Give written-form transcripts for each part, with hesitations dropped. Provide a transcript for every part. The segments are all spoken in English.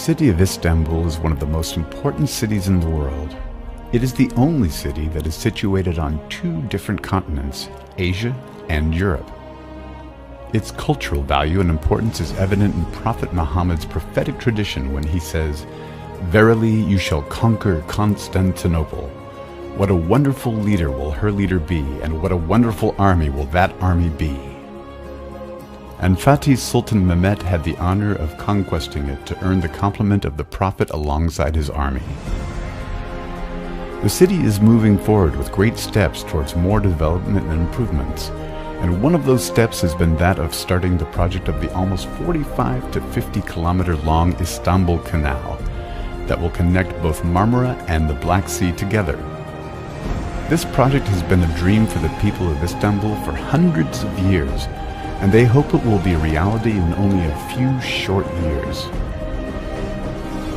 city of Istanbul is one of the most important cities in the world. It is the only city that is situated on two different continents, Asia and Europe. Its cultural value and importance is evident in Prophet Muhammad's prophetic tradition when he says, "Verily you shall conquer Constantinople. What a wonderful leader will her leader be, and what a wonderful army will that army be." And Fatih Sultan Mehmet had the honor of conquesting it to earn the compliment of the Prophet alongside his army. The city is moving forward with great steps towards more development and improvements, and one of those steps has been that of starting the project of the almost 45 to 50 kilometer long Istanbul Canal that will connect both Marmara and the Black Sea together. This project has been a dream for the people of Istanbul for hundreds of years, and they hope it will be a reality in only a few short years.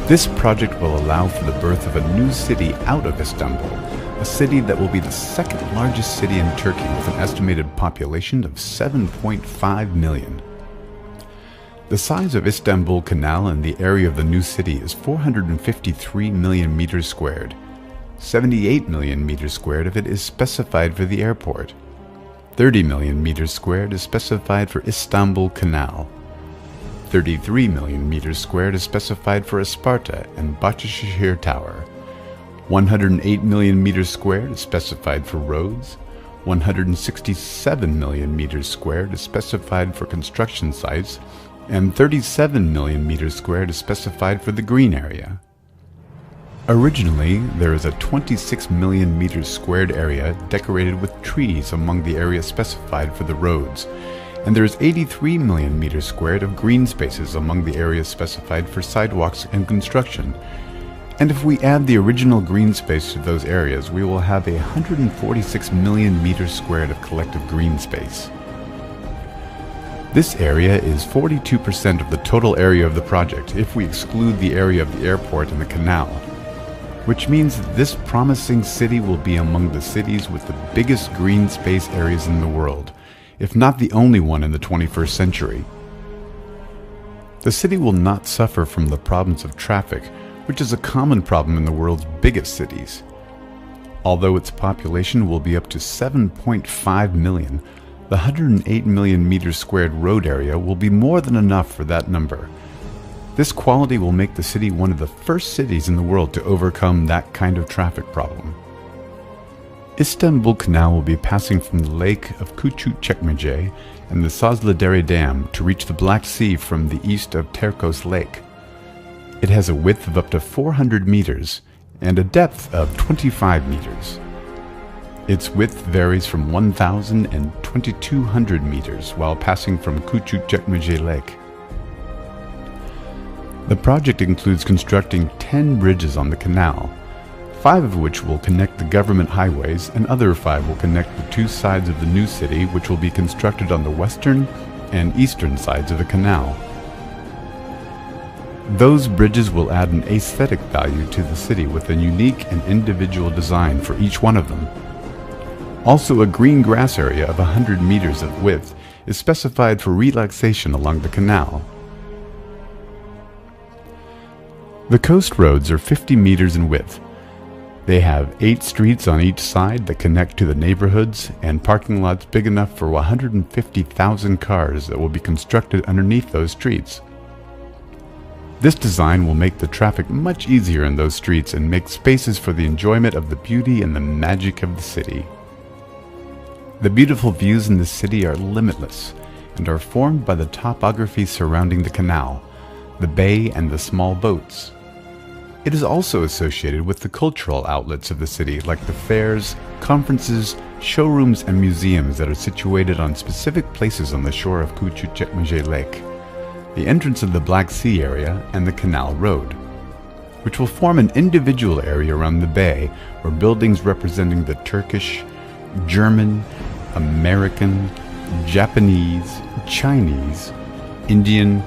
This project will allow for the birth of a new city out of Istanbul, a city that will be the second largest city in Turkey with an estimated population of 7.5 million. The size of Istanbul Canal and the area of the new city is 453 million meters squared. 78 million meters squared of it is specified for the airport. 30 million meters squared is specified for Istanbul Canal. 33 million meters squared is specified for Isparta and Bahçeşehir Tower. 108 million meters squared is specified for roads. 167 million meters squared is specified for construction sites, and 37 million meters squared is specified for the green area. Originally, there is a 26 million meters squared area decorated with trees among the area specified for the roads, and there is 83 million meters squared of green spaces among the areas specified for sidewalks and construction. And if we add the original green space to those areas, we will have 146 million meters squared of collective green space. This area is 42% of the total area of the project if we exclude the area of the airport and the canal, which means that this promising city will be among the cities with the biggest green space areas in the world, if not the only one in the 21st century. The city will not suffer from the problems of traffic, which is a common problem in the world's biggest cities. Although its population will be up to 7.5 million, the 108 million meters squared road area will be more than enough for that number. This quality will make the city one of the first cities in the world to overcome that kind of traffic problem. Istanbul Canal will be passing from the lake of Küçükçekmece and the Sazlıdere Dam to reach the Black Sea from the east of Terkos Lake. It has a width of up to 400 meters and a depth of 25 meters. Its width varies from 1,000 and 2,200 meters while passing from Küçükçekmece Lake. The project includes constructing 10 bridges on the canal, 5 of which will connect the government highways, and other 5 will connect the two sides of the new city, which will be constructed on the western and eastern sides of the canal. Those bridges will add an aesthetic value to the city with a unique and individual design for each one of them. Also, a green grass area of 100 meters of width is specified for relaxation along the canal. The coast roads are 50 meters in width. They have 8 streets on each side that connect to the neighborhoods and parking lots big enough for 150,000 cars that will be constructed underneath those streets. This design will make the traffic much easier in those streets and make spaces for the enjoyment of the beauty and the magic of the city. The beautiful views in the city are limitless and are formed by the topography surrounding the canal, the bay, and the small boats. It is also associated with the cultural outlets of the city, like the fairs, conferences, showrooms, and museums that are situated on specific places on the shore of Küçükçekmece Lake, the entrance of the Black Sea area, and the Canal Road, which will form an individual area around the bay where buildings representing the Turkish, German, American, Japanese, Chinese, Indian,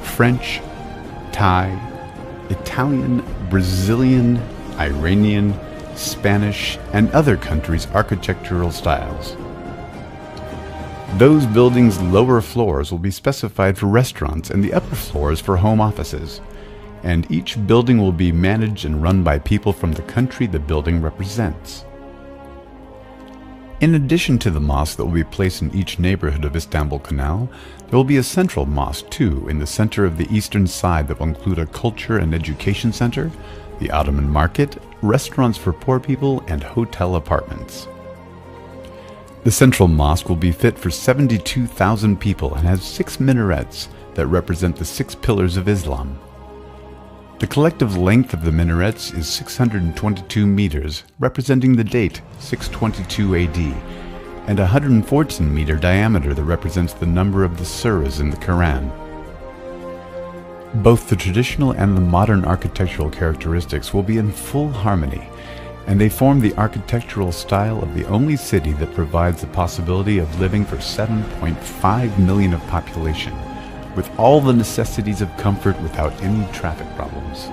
French, Thai, Italian, Brazilian, Iranian, Spanish, and other countries' architectural styles. Those buildings' lower floors will be specified for restaurants and the upper floors for home offices, and each building will be managed and run by people from the country the building represents. In addition to the mosque that will be placed in each neighborhood of Istanbul Canal, there will be a central mosque too in the center of the eastern side that will include a culture and education center, the Ottoman market, restaurants for poor people, and hotel apartments. The central mosque will be fit for 72,000 people and has 6 minarets that represent the 6 pillars of Islam. The collective length of the minarets is 622 meters, representing the date 622 AD, and a 114-meter diameter that represents the number of the surahs in the Quran. Both the traditional and the modern architectural characteristics will be in full harmony, and they form the architectural style of the only city that provides the possibility of living for 7.5 million of population, with all the necessities of comfort without any traffic problems.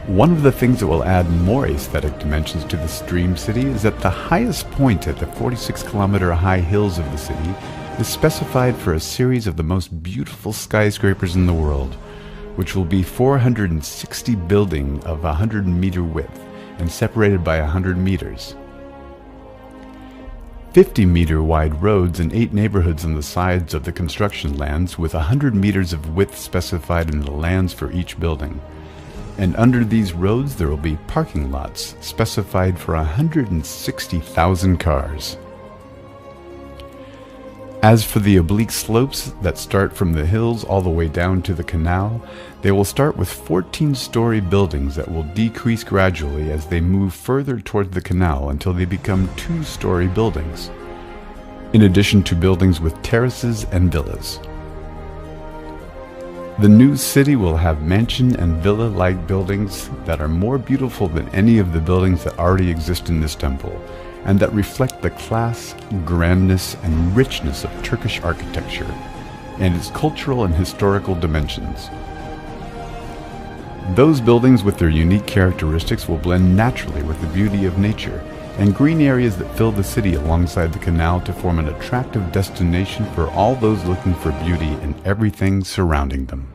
One of the things that will add more aesthetic dimensions to this dream city is that the highest point at the 46-kilometer high hills of the city is specified for a series of the most beautiful skyscrapers in the world, which will be 460 buildings of 100-meter width and separated by 100 meters. 50-meter wide roads and 8 neighborhoods on the sides of the construction lands with 100 meters of width specified in the lands for each building. And under these roads there will be parking lots specified for 160,000 cars. As for the oblique slopes that start from the hills all the way down to the canal, they will start with 14-story buildings that will decrease gradually as they move further toward the canal until they become 2-story buildings, in addition to buildings with terraces and villas. The new city will have mansion and villa-like buildings that are more beautiful than any of the buildings that already exist in Istanbul, and that reflect the class, grandness, and richness of Turkish architecture and its cultural and historical dimensions. Those buildings with their unique characteristics will blend naturally with the beauty of nature and green areas that fill the city alongside the canal to form an attractive destination for all those looking for beauty in everything surrounding them.